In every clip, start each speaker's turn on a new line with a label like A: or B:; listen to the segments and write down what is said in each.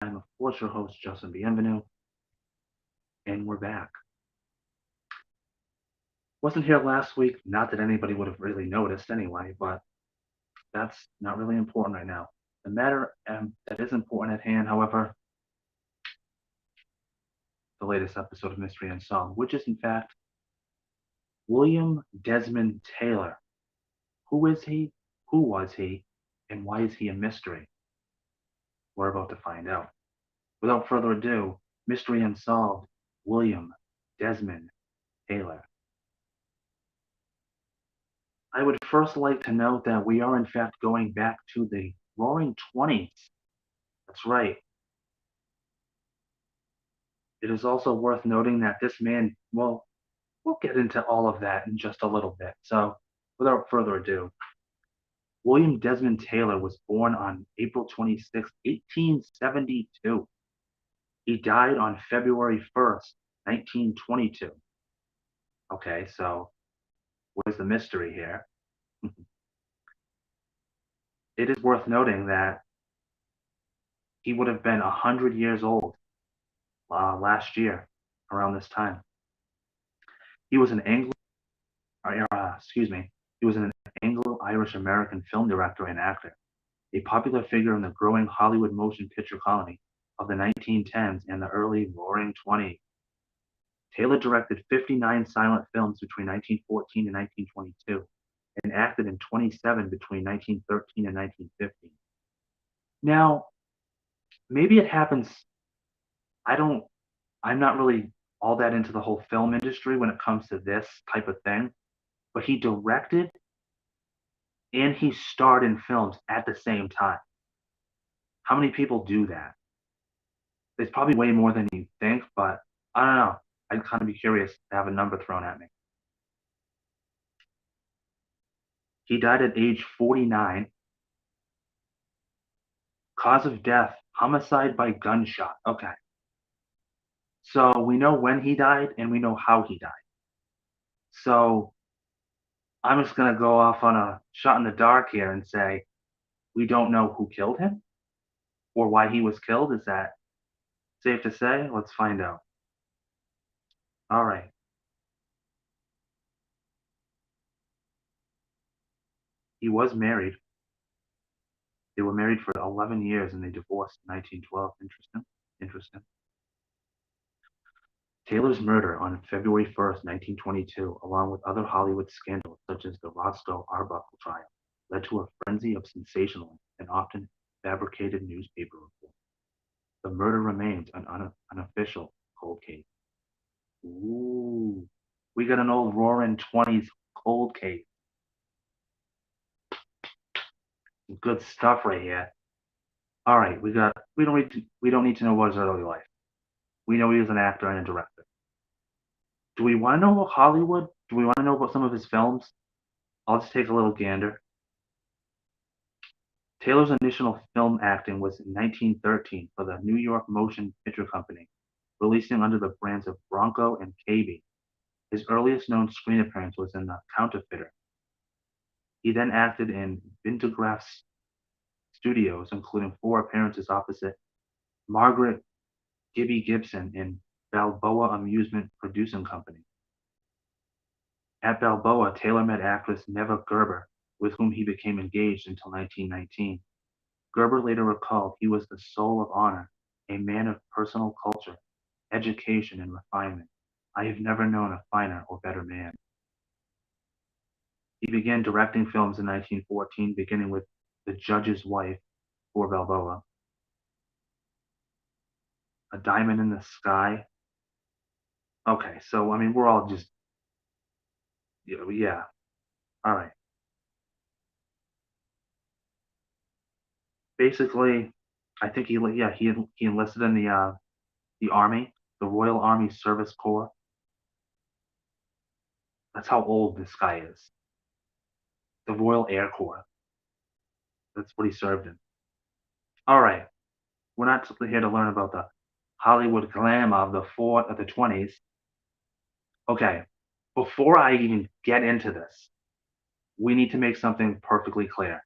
A: I'm of course your host, Justin Bienvenu, and we're back. Wasn't here last week, not that anybody would have really noticed anyway, but that's not really important right now. The matter that is important at hand, however, the latest episode of Mystery Unsolved, which is in fact William Desmond Taylor. Who is he? Who was he? And why is he a mystery? We're about to find out. Without further ado, Mystery Unsolved, William Desmond Taylor. I would first like to note that we are in fact going back to the Roaring Twenties. That's right. It is also worth noting that this man, well, we'll get into all of that in just a little bit. So, without further ado, William Desmond Taylor was born on April 26, 1872. He died on February 1st, 1922. Okay, so where's the mystery here? It is worth noting that he would have been 100 years old last year around this time. He was an he was an Anglo-Irish American film director and actor, a popular figure in the growing Hollywood motion picture colony of the 1910s and the early Roaring Twenties. Taylor directed 59 silent films between 1914 and 1922 and acted in 27 between 1913 and 1915. Now, maybe it happens. I don't I'm not really all that into the whole film industry when it comes to this type of thing, but he directed and he starred in films at the same time. How many people do that? It's probably way more than you think, but I don't know. I'd kind of be curious to have a number thrown at me. He died at age 49. Cause of death, homicide by gunshot. Okay. So we know when he died and we know how he died. So I'm just going to go off on a shot in the dark here and say we don't know who killed him or why he was killed. Is that safe to say? Let's find out. All right. He was married. They were married for 11 years and they divorced in 1912. Interesting. Interesting. Taylor's murder on February 1st, 1922, along with other Hollywood scandals such as the Roscoe Arbuckle trial, led to a frenzy of sensational and often fabricated newspaper reports. The murder remains an unofficial cold case. Ooh, we got an old Roaring Twenties cold case. Good stuff right here. All right, we don't need to know what his early life. We know he was an actor and a director. Do we want to know about Hollywood? Do we want to know about some of his films? I'll just take a little gander. Taylor's initial film acting was in 1913 for the New York Motion Picture Company, releasing under the brands of Bronco and KB. His earliest known screen appearance was in The Counterfeiter. He then acted in Vitagraph Studios, including 4 appearances opposite Margaret Gibby Gibson in Balboa Amusement Producing Company. At Balboa, Taylor met actress Neva Gerber, with whom he became engaged until 1919. Gerber later recalled he was the soul of honor, a man of personal culture, education, and refinement. I have never known a finer or better man. He began directing films in 1914, beginning with The Judge's Wife for Balboa, A Diamond in the Sky. Okay, so I mean, we're all just, yeah, all right. Basically, I think he enlisted in the army, the Royal Army Service Corps. That's how old this guy is. The Royal Air Corps. That's what he served in. All right, we're not here to learn about the Hollywood glam of the 20s. Okay, before I even get into this, we need to make something perfectly clear.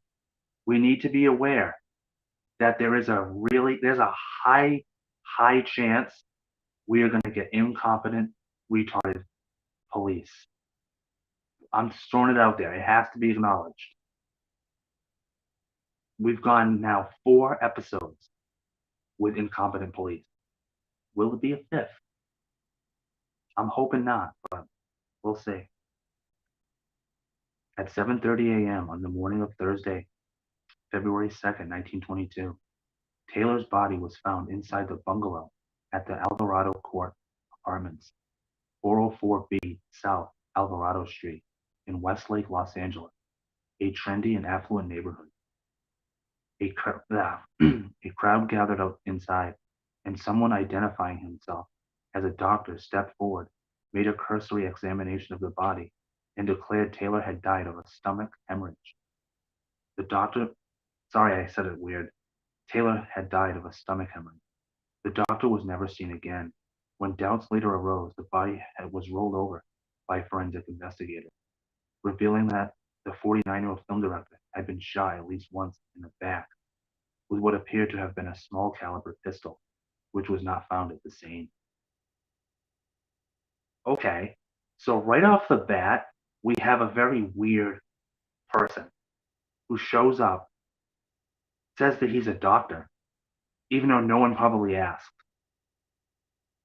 A: We need to be aware that there's a high chance we are going to get incompetent, retarded police. I'm just throwing it out there. It has to be acknowledged. We've gone now 4 episodes with incompetent police. Will it be a 5th? I'm hoping not, but we'll see. At 7:30 a.m. on the morning of Thursday, February 2nd, 1922, Taylor's body was found inside the bungalow at the Alvarado Court Apartments, 404B South Alvarado Street in Westlake, Los Angeles, a trendy and affluent neighborhood. A crowd gathered out inside, and someone identifying himself as a doctor stepped forward, made a cursory examination of the body, and declared Taylor had died of a stomach hemorrhage. The doctor, sorry I said it weird, Taylor had died of a stomach hemorrhage. The doctor was never seen again. When doubts later arose, the body was rolled over by forensic investigators, revealing that the 49-year-old film director had been shot at least once in the back with what appeared to have been a small caliber pistol, which was not found at the scene. Okay, so right off the bat, we have a very weird person who shows up, says that he's a doctor, even though no one probably asked,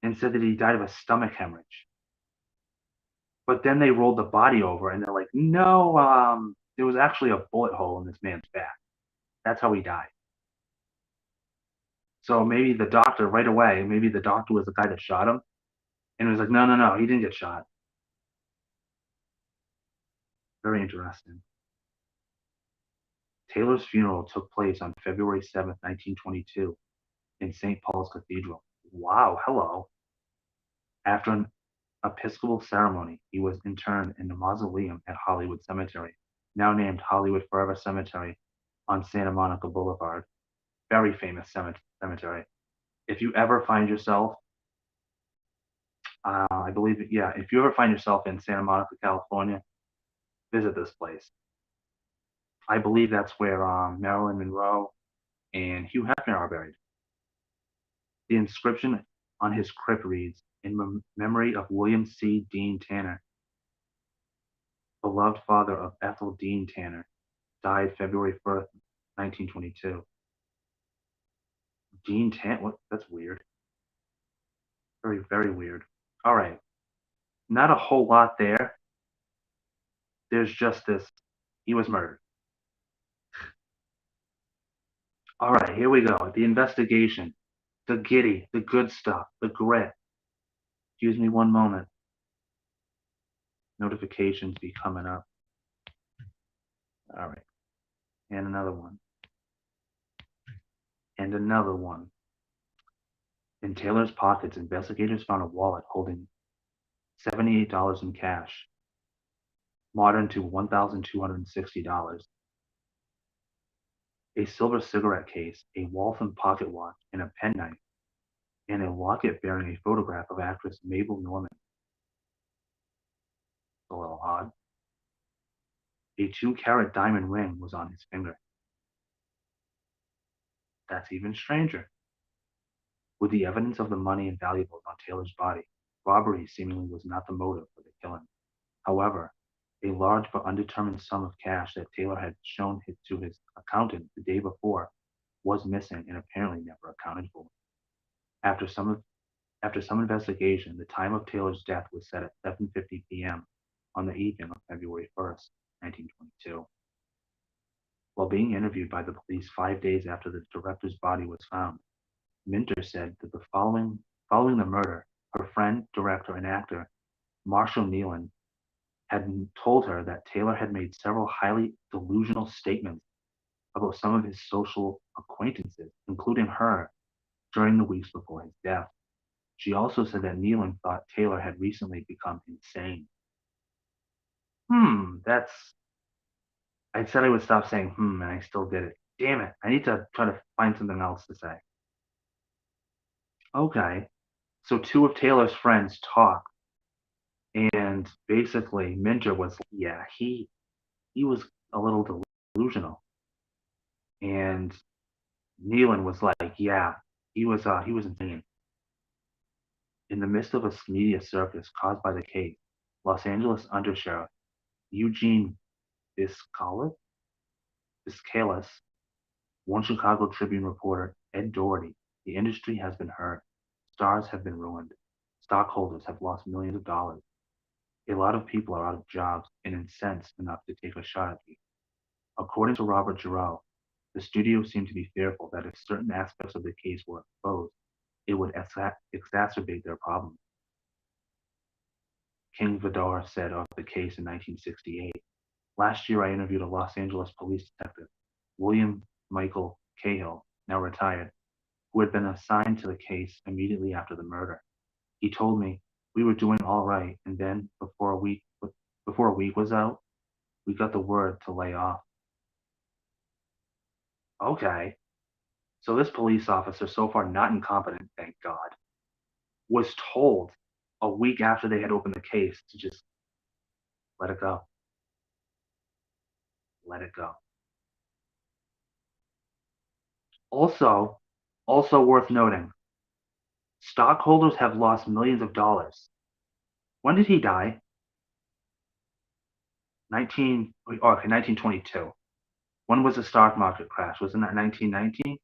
A: and said that he died of a stomach hemorrhage. But then they rolled the body over and they're like, no, there was actually a bullet hole in this man's back. That's how he died. So maybe the doctor right away, maybe the doctor was the guy that shot him and was like, no, he didn't get shot. Very interesting. Taylor's funeral took place on February 7th, 1922 in St. Paul's Cathedral. Wow, hello. After an Episcopal ceremony, he was interned in the mausoleum at Hollywood Cemetery, now named Hollywood Forever Cemetery on Santa Monica Boulevard. Very famous cemetery. If you ever find yourself, if you ever find yourself in Santa Monica, California, visit this place. I believe that's where Marilyn Monroe and Hugh Hefner are buried. The inscription on his crypt reads, "In memory of William C. Dean Tanner, beloved father of Ethel Dean Tanner, died February 1st, 1922. Dean Tanner, what? That's weird. Very, very weird. All right. Not a whole lot there. There's just this. He was murdered. All right, here we go. The investigation. The giddy, the good stuff, the grit. Excuse me one moment. Notifications be coming up. All right. And another one. And another one. In Taylor's pockets, investigators found a wallet holding $78 in cash, modern to $1,260, a silver cigarette case, a Waltham pocket watch, and a penknife, and a locket bearing a photograph of actress Mabel Normand. A little odd. A 2-carat diamond ring was on his finger. That's even stranger. With the evidence of the money and valuables on Taylor's body, robbery seemingly was not the motive for the killing. However, a large but undetermined sum of cash that Taylor had shown to his accountant the day before was missing and apparently never accounted for. After some investigation, the time of Taylor's death was set at 7:50 p.m. on the evening of February 1st, 1922. While being interviewed by the police 5 days after the director's body was found, Minter said that following the murder, her friend, director, and actor, Marshall Nealon, had told her that Taylor had made several highly delusional statements about some of his social acquaintances, including her, during the weeks before his death. She also said that Nealon thought Taylor had recently become insane. I said I would stop saying and I still did it. Damn it, I need to try to find something else to say. Okay, so 2 of Taylor's friends talked, and basically Minter was, he was a little delusional. And Nealon was like, yeah, he was insane. In the midst of a media circus caused by the case, Los Angeles Undersheriff Eugene Biscalis, Biscalis warned Chicago Tribune reporter Ed Doherty, the industry has been hurt. Stars have been ruined. Stockholders have lost millions of dollars. A lot of people are out of jobs and incensed enough to take a shot at me. According to Robert Giroux, the studio seemed to be fearful that if certain aspects of the case were exposed, it would exacerbate their problems. King Vidar said of the case in 1968, "Last year I interviewed a Los Angeles police detective, William Michael Cahill, now retired, who had been assigned to the case immediately after the murder. He told me we were doing all right, and then before a week was out, we got the word to lay off." Okay, so this police officer, so far not incompetent, thank God, was told a week after they had opened the case to just let it go. Let it go. Also, also worth noting, stockholders have lost millions of dollars. When did he die? Okay, 1922. When was the stock market crash? Wasn't that 1919?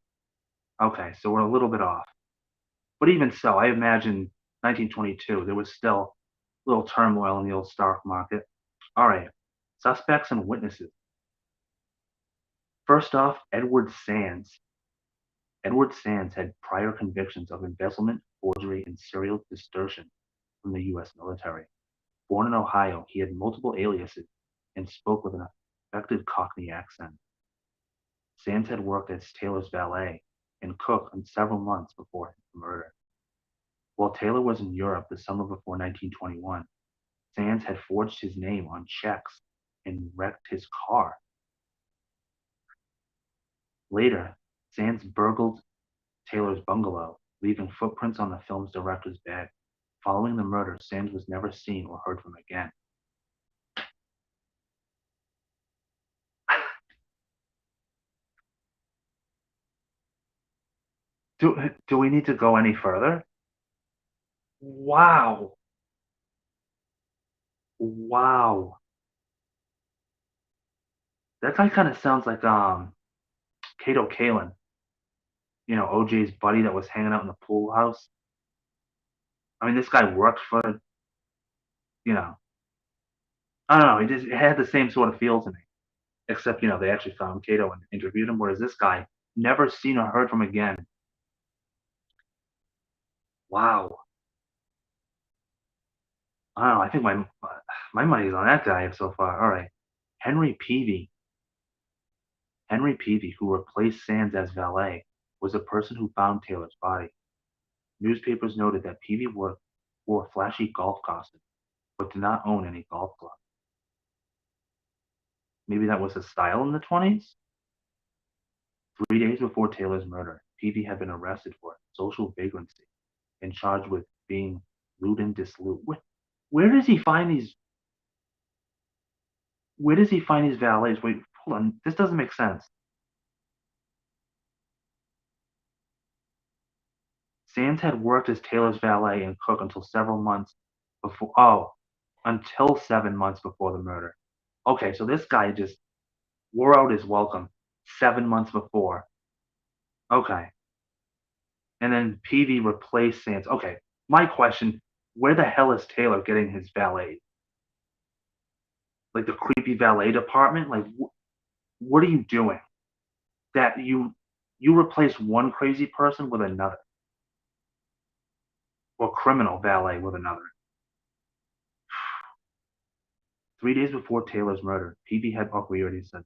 A: Okay, so we're a little bit off. But even so, I imagine 1922, there was still a little turmoil in the old stock market. All right, suspects and witnesses. First off, Edward Sands. Edward Sands had prior convictions of embezzlement, forgery, and serial extortion from the U.S. military. Born in Ohio, he had multiple aliases and spoke with an affected Cockney accent. Sands had worked as Taylor's valet and cook on several months before his murder. While Taylor was in Europe the summer before 1921, Sands had forged his name on checks and wrecked his car. Later, Sands burgled Taylor's bungalow, leaving footprints on the film's director's bed. Following the murder, Sands was never seen or heard from again. Do we need to go any further? Wow. Wow. That guy kind of sounds like Kato Kalin, OJ's buddy that was hanging out in the pool house. I mean, this guy worked for, you know, I don't know, it had the same sort of feel to me. Except, they actually found Kato and interviewed him, whereas this guy never seen or heard from again. Wow. I don't know. I think my money's on that guy so far. All right. Henry Peavy. Henry Peavy, who replaced Sands as valet, was the person who found Taylor's body. Newspapers noted that Peavy wore flashy golf costumes, but did not own any golf clubs. Maybe that was his style in the 20s? 3 days before Taylor's murder, Peavy had been arrested for social vagrancy and charged with being lewd and dissolute. Where does he find these? Where does he find these valets? Wait, hold on. This doesn't make sense. Sands had worked as Taylor's valet and cook before. Oh, until 7 months before the murder. Okay, so this guy just wore out his welcome 7 months before. Okay, and then Peavy replaced Sands. Okay, my question: where the hell is Taylor getting his valet? Like the creepy valet department? Like, what are you doing? That you replace one crazy person with another, or criminal valet with another. 3 days before Taylor's murder, Peavy had we already said.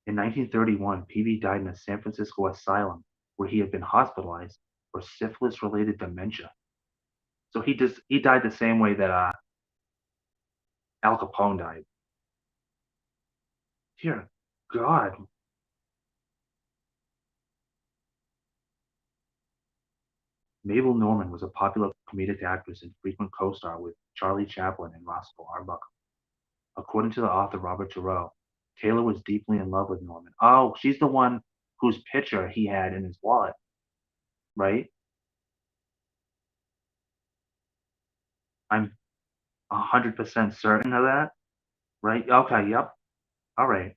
A: In 1931, Peavy died in a San Francisco asylum where he had been hospitalized for syphilis-related dementia. So he died the same way that Al Capone died. Dear God. Mabel Normand was a popular comedic actress and frequent co-star with Charlie Chaplin and Roscoe Arbuckle. According to the author Robert Giroux, Taylor was deeply in love with Norman. Oh, she's the one whose picture he had in his wallet, right? I'm 100% certain of that, right? Okay, yep. All right.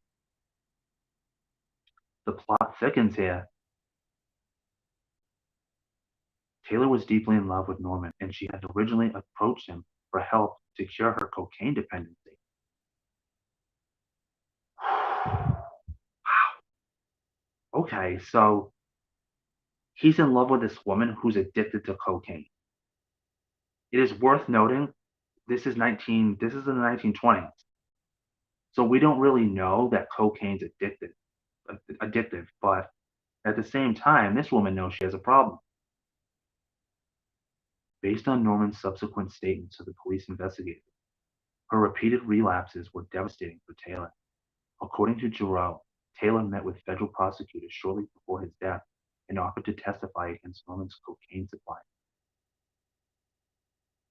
A: The plot thickens here. Taylor was deeply in love with Norman, and she had originally approached him for help to cure her cocaine dependency. Okay, so he's in love with this woman who's addicted to cocaine. It is worth noting this is in the 1920s. So we don't really know that cocaine's addictive, but at the same time, this woman knows she has a problem. Based on Norman's subsequent statements to the police investigators, her repeated relapses were devastating for Taylor. According to Giroux, Taylor met with federal prosecutors shortly before his death and offered to testify against Norman's cocaine supply.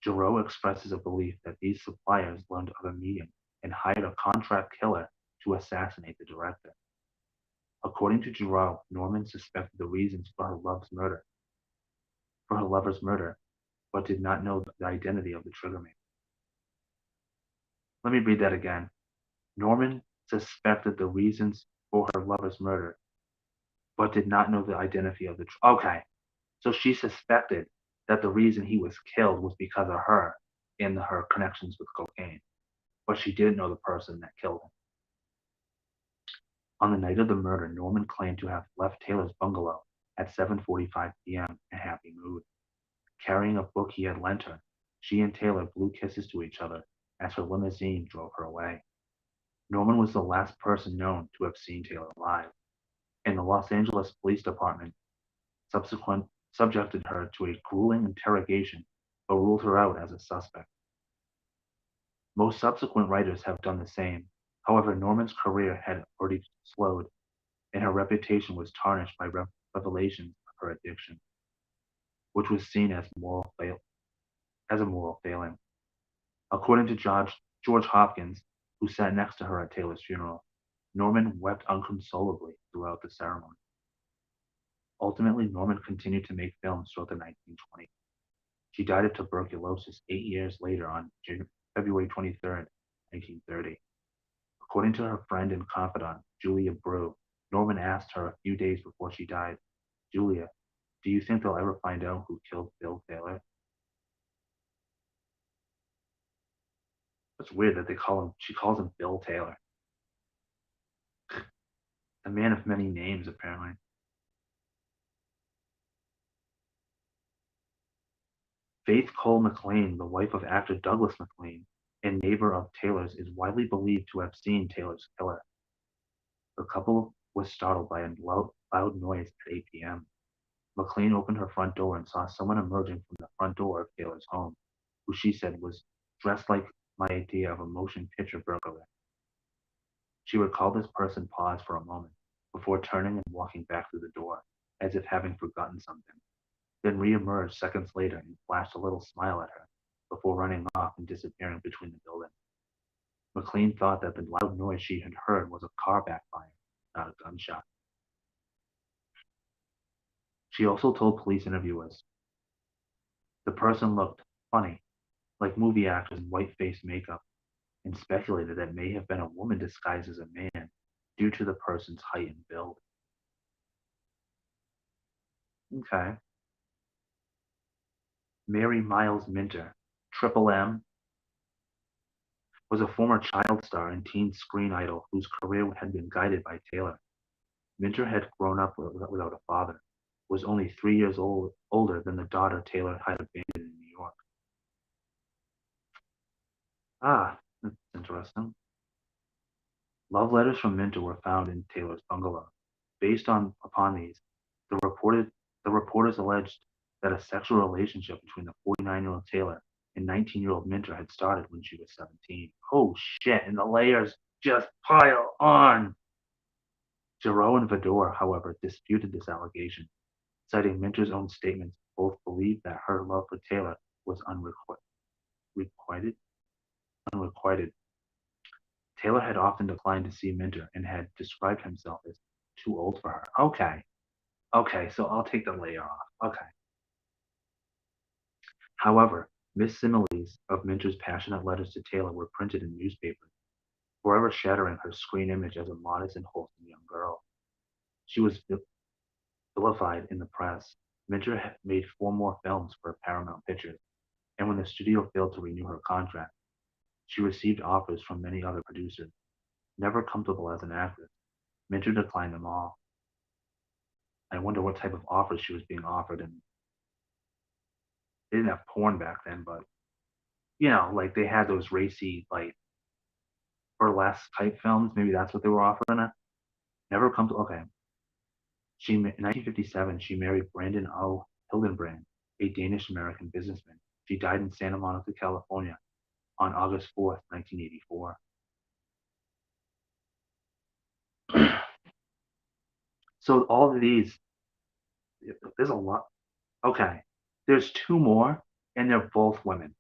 A: Giroux expresses a belief that these suppliers learned of a meeting and hired a contract killer to assassinate the director. According to Giroux, Norman suspected the reasons for her lover's murder, but did not know the identity of the triggerman. Let me read that again. Norman suspected the reasons for her lover's murder, but did not know the identity of the. Okay, so she suspected that the reason he was killed was because of her and her connections with cocaine, but she didn't know the person that killed him. On the night of the murder, Norman claimed to have left Taylor's bungalow at 7:45 p.m. in a happy mood. Carrying a book he had lent her, she and Taylor blew kisses to each other as her limousine drove her away. Norman was the last person known to have seen Taylor alive, and the Los Angeles Police Department subsequent subjected her to a grueling interrogation but ruled her out as a suspect. Most subsequent writers have done the same. However, Norman's career had already slowed, and her reputation was tarnished by revelations of her addiction, which was seen as as a moral failing. According to George Hopkins, who sat next to her at Taylor's funeral, Norman wept unconsolably throughout the ceremony. Ultimately, Norman continued to make films throughout the 1920s. She died of tuberculosis 8 years later on February 23rd, 1930. According to her friend and confidant, Julia Brew, Norman asked her a few days before she died, Julia, do you think they'll ever find out who killed Bill Taylor? It's weird that she calls him Bill Taylor. A man of many names, apparently. Faith Cole McLean, the wife of actor Douglas McLean and neighbor of Taylor's, is widely believed to have seen Taylor's killer. The couple was startled by a loud noise at 8 p.m. McLean opened her front door and saw someone emerging from the front door of Taylor's home, who she said was dressed like my idea of a motion picture burglar. She recalled this person paused for a moment before turning and walking back through the door, as if having forgotten something, then re-emerged seconds later and flashed a little smile at her before running off and disappearing between the buildings. McLean thought that the loud noise she had heard was a car backfire, not a gunshot. She also told police interviewers the person looked funny, like movie actors in white face makeup, and speculated that it may have been a woman disguised as a man due to the person's height and build. Okay. Mary Miles Minter, Triple M, was a former child star and teen screen idol whose career had been guided by Taylor. Minter had grown up without a father, was only 3 years older than the daughter Taylor had abandoned in New York. Ah, that's interesting. Love letters from Minter were found in Taylor's bungalow. Upon these, the reporters alleged that a sexual relationship between the 49-year-old Taylor and 19-year-old Minter had started when she was 17. Oh shit, and the layers just pile on. Giroux and Vidor, however, disputed this allegation, citing Minter's own statements. Both believed that her love for Taylor was unrequited. Taylor had often declined to see Minter and had described himself as too old for her. Okay, okay, so I'll take the layer off. Okay. However, miss-similes of Minter's passionate letters to Taylor were printed in newspapers, forever shattering her screen image as a modest and wholesome young girl. She was vilified in the press. Minter had made 4 more films for Paramount Pictures, and when the studio failed to renew her contract, she received offers from many other producers. Never comfortable as an actress, Minter declined them all. I wonder what type of offers she was being offered, and they didn't have porn back then, but like they had those racy, like burlesque type films. Maybe that's what they were offering her. Never come to okay. In 1957, she married Brandon O. Hildenbrand, a Danish-American businessman. She died in Santa Monica, California, on August 4th, 1984. So all of these, there's a lot. Okay, there's 2 more, and they're both women.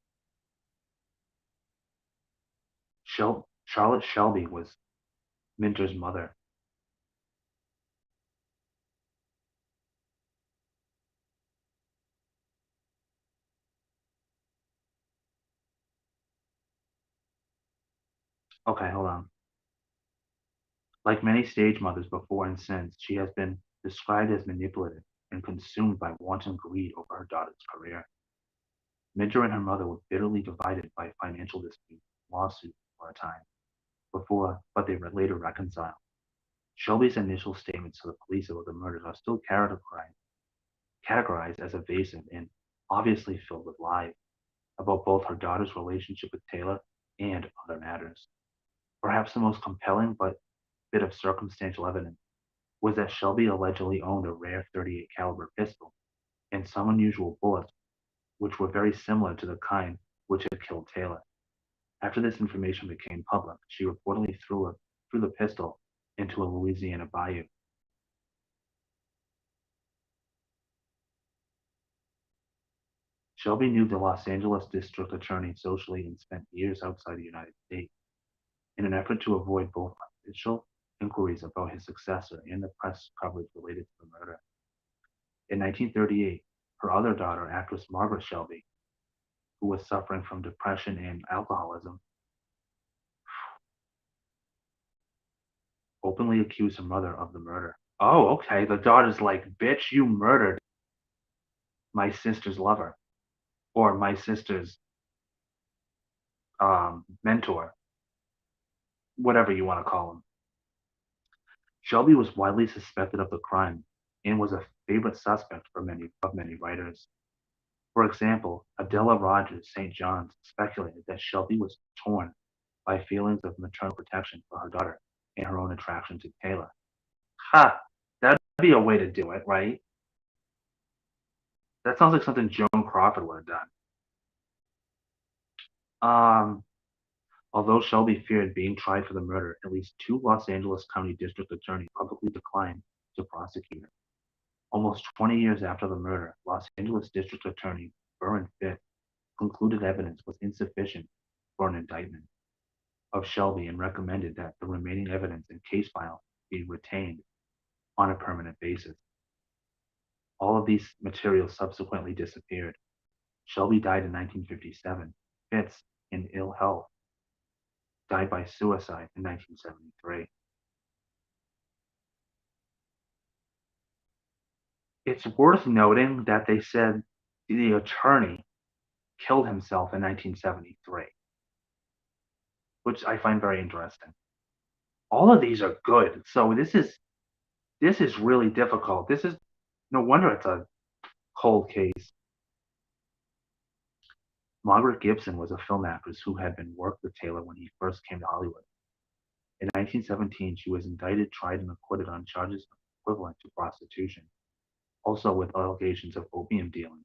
A: Charlotte Shelby was Minter's mother. Okay, hold on. Like many stage mothers before and since, she has been described as manipulative and consumed by wanton greed over her daughter's career. Minter and her mother were bitterly divided by financial disputes and lawsuits for a time but they later reconciled. Shelby's initial statements to the police about the murders are still categorized as evasive and obviously filled with lies about both her daughter's relationship with Taylor and other matters. Perhaps the most compelling bit of circumstantial evidence was that Shelby allegedly owned a rare 38 caliber pistol and some unusual bullets which were very similar to the kind which had killed Taylor. After this information became public, she reportedly threw the pistol into a Louisiana bayou. Shelby knew the Los Angeles district attorney socially and spent years outside the United States. In an effort to avoid both official inquiries about his successor and the press coverage related to the murder. In 1938, her other daughter, actress Margaret Shelby, who was suffering from depression and alcoholism, openly accused her mother of the murder. Oh, okay. The daughter's like, bitch, you murdered my sister's lover or my sister's mentor, whatever you want to call him. Shelby was widely suspected of the crime and was a favorite suspect for many writers. For example, Adela Rogers St. John's speculated that Shelby was torn by feelings of maternal protection for her daughter and her own attraction to Taylor. Ha! That'd be a way to do it, right? That sounds like something Joan Crawford would have done. Um, Although Shelby feared being tried for the murder, at least 2 Los Angeles County District attorneys publicly declined to prosecute her. Almost 20 years after the murder, Los Angeles District Attorney Burren Fitt concluded evidence was insufficient for an indictment of Shelby and recommended that the remaining evidence and case file be retained on a permanent basis. All of these materials subsequently disappeared. Shelby died in 1957. Fitz, in ill health, died by suicide in 1973. It's worth noting that they said the attorney killed himself in 1973, which I find very interesting. All of these are good. So this is really difficult. This is no wonder it's a cold case. Margaret Gibson was a film actress who had been worked with Taylor when he first came to Hollywood. In 1917, she was indicted, tried, and acquitted on charges equivalent to prostitution, also with allegations of opium dealing,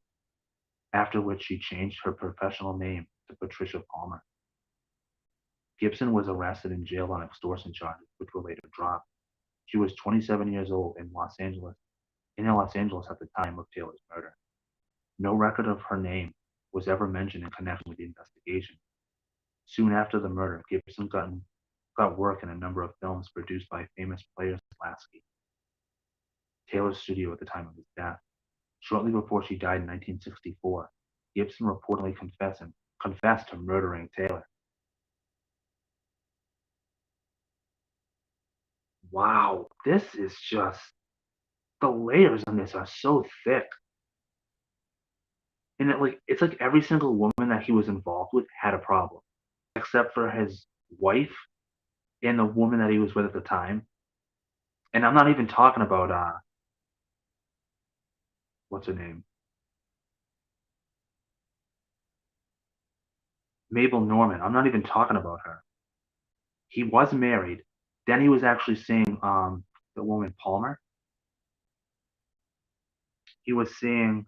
A: after which she changed her professional name to Patricia Palmer. Gibson was arrested and jailed on extortion charges, which were later dropped. She was 27 years old in Los Angeles at the time of Taylor's murder. No record of her name was ever mentioned in connection with the investigation. Soon after the murder, Gibson got got work in a number of films produced by famous players Lasky, Taylor's studio at the time of his death. Shortly before she died in 1964, Gibson reportedly confessed to murdering Taylor. Wow, this is just the layers on this are so thick. And it's like every single woman that he was involved with had a problem, except for his wife and the woman that he was with at the time. And I'm not even talking about what's her name? Mabel Norman. I'm not even talking about her. He was married. Then he was actually seeing the woman Palmer. He was seeing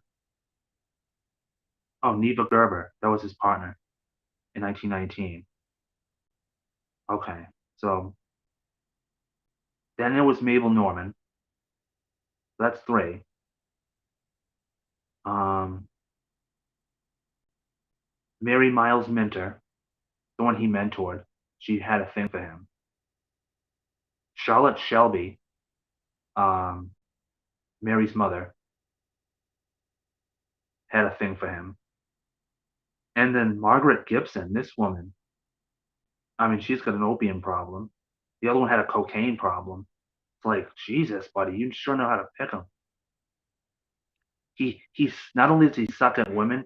A: Neva Gerber. That was his partner in 1919. Okay. So then it was Mabel Norman. That's three. Um, Mary Miles Minter, the one he mentored, she had a thing for him. Charlotte Shelby, um, Mary's mother, had a thing for him. And then Margaret Gibson, this woman, I mean, she's got an opium problem. The other one had a cocaine problem. It's like, Jesus, buddy, you sure know how to pick them. He's not only does he suck at women,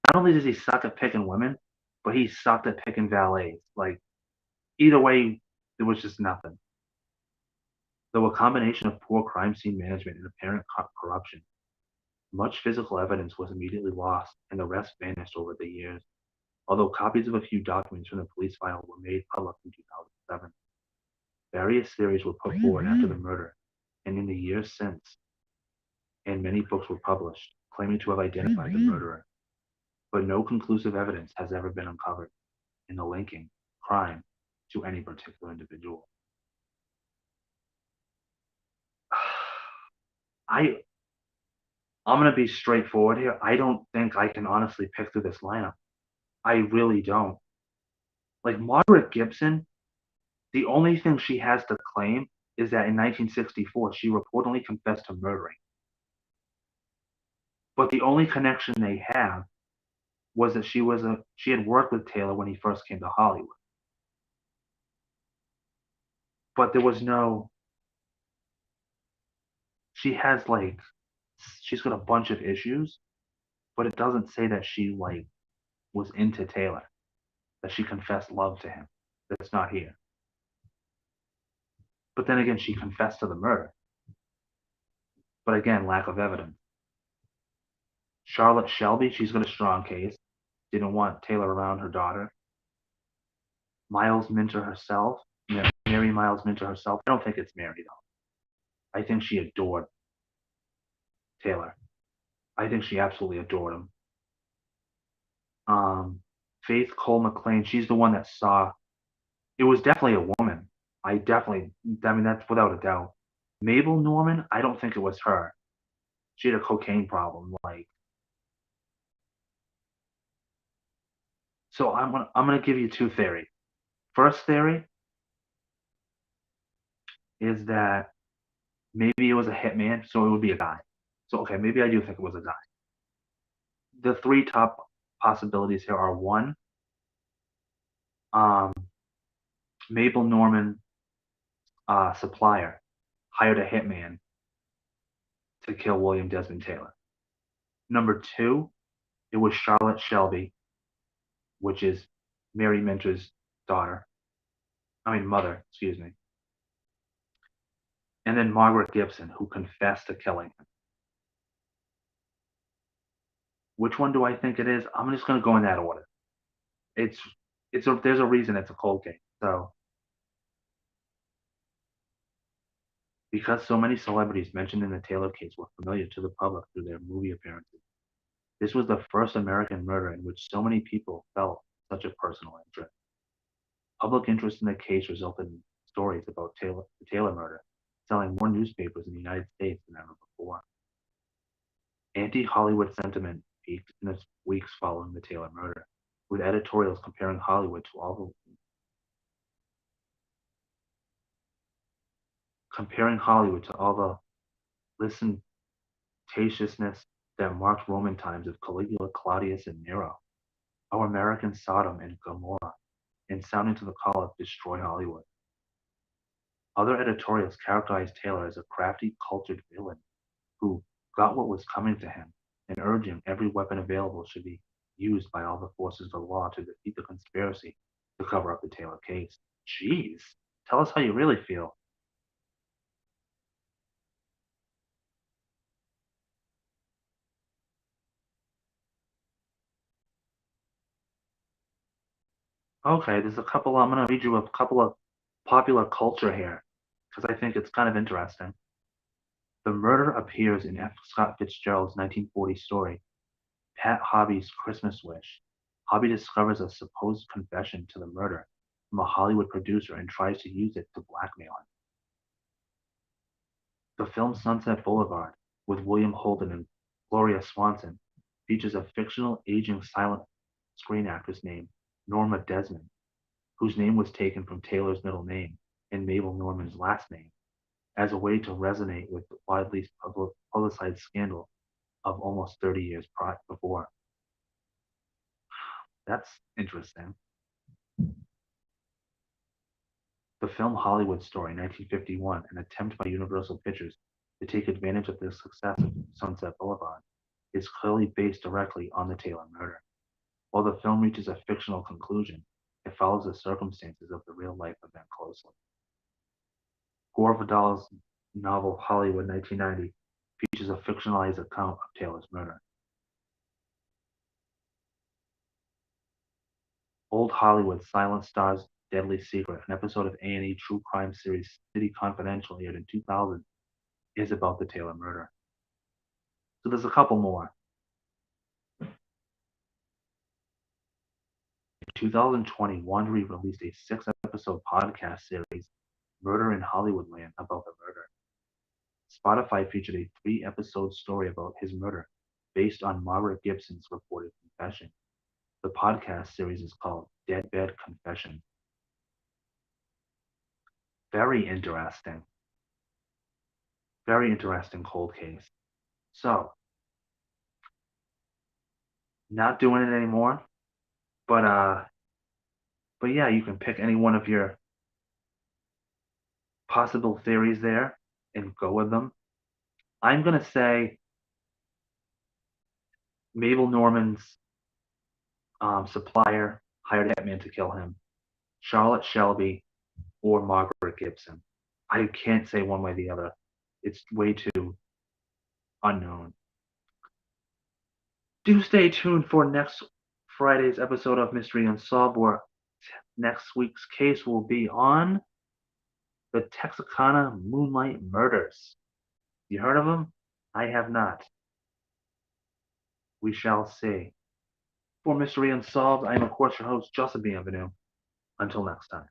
A: not only does he suck at picking women, but he sucked at picking valets. Like either way, there was just nothing. Though a combination of poor crime scene management and apparent corruption, much physical evidence was immediately lost, and the rest vanished over the years. Although copies of a few documents from the police file were made public in 2007, various theories were put forward after the murder, and in the years since, and many books were published claiming to have identified the murderer. But no conclusive evidence has ever been uncovered in the linking crime to any particular individual. I I'm gonna be straightforward here. I don't think I can honestly pick through this lineup. I really don't. Like Margaret Gibson, the only thing she has to claim is that in 1964 she reportedly confessed to murdering. But the only connection they have was that she had worked with Taylor when he first came to Hollywood. But there was no she has she's got a bunch of issues, but it doesn't say that she was into Taylor, that she confessed love to him. That's not here. But then again, she confessed to the murder. But again, lack of evidence. Charlotte Shelby, she's got a strong case. Didn't want Taylor around her daughter. Miles Minter herself, Mary Miles Minter herself. I don't think it's Mary though. I think she adored Taylor. I think she absolutely adored him. Faith Cole McLean, she's the one that saw. It was definitely a woman. I mean, that's without a doubt. Mabel Norman, I don't think it was her. She had a cocaine problem. So I'm gonna give you two theories. First theory is that maybe it was a hitman, so it would be a guy. So okay, maybe I do think it was a guy. The three top possibilities here are one, um, Mabel Norman supplier hired a hitman to kill William Desmond Taylor. Number two, it was Charlotte Shelby, which is Mary Minter's mother, excuse me. And then Margaret Gibson, who confessed to killing him. Which one do I think it is? I'm just going to go in that order. It's there's a reason it's a cold case. So because so many celebrities mentioned in the Taylor case were familiar to the public through their movie appearances, this was the first American murder in which so many people felt such a personal interest. Public interest in the case resulted in stories about the Taylor murder selling more newspapers in the United States than ever before. Anti-Hollywood sentiment peaked in the weeks following the Taylor murder, with editorials comparing Hollywood to all comparing Hollywood to all the licentiousness that marked Roman times of Caligula, Claudius, and Nero, our American Sodom and Gomorrah, and sounding to the call of Destroy Hollywood. Other editorials characterized Taylor as a crafty, cultured villain who got what was coming to him and urging every weapon available should be used by all the forces of the law to defeat the conspiracy to cover up the Taylor case. Jeez, tell us how you really feel. Okay, there's a couple. I'm going to read you a couple of popular culture here because I think it's kind of interesting. The murder appears in F. Scott Fitzgerald's 1940 story, Pat Hobby's Christmas Wish. Hobby discovers a supposed confession to the murder from a Hollywood producer and tries to use it to blackmail him. The film Sunset Boulevard, with William Holden and Gloria Swanson, features a fictional aging silent screen actress named Norma Desmond, whose name was taken from Taylor's middle name and Mabel Norman's last name, as a way to resonate with the widely publicized scandal of almost 30 years before. That's interesting. The film Hollywood Story, 1951, an attempt by Universal Pictures to take advantage of the success of Sunset Boulevard, is clearly based directly on the Taylor murder. While the film reaches a fictional conclusion, it follows the circumstances of the real-life event closely. Gore Vidal's novel Hollywood, 1990, features a fictionalized account of Taylor's murder. Old Hollywood Silent Stars Deadly Secret, an episode of A&E true crime series City Confidential aired in 2000, is about the Taylor murder. So there's a couple more. In 2020, Wondery released a 6-episode podcast series, Murder in Hollywoodland, about the murder. Spotify featured a 3-episode story about his murder based on Margaret Gibson's reported confession. The podcast series is called Deadbed Confession. Very interesting. Very interesting cold case. So, not doing it anymore, but yeah, you can pick any one of your possible theories there and go with them. I'm gonna say Mabel Norman's supplier hired that man to kill him, Charlotte Shelby, or Margaret Gibson. I can't say one way or the other. It's way too unknown. Do stay tuned for next Friday's episode of Mystery Unsolved, where next week's case will be on the Texarkana Moonlight Murders. You heard of them? I have not. We shall see. For Mystery Unsolved, I am, of course, your host, Joseph Bienvenu. Until next time.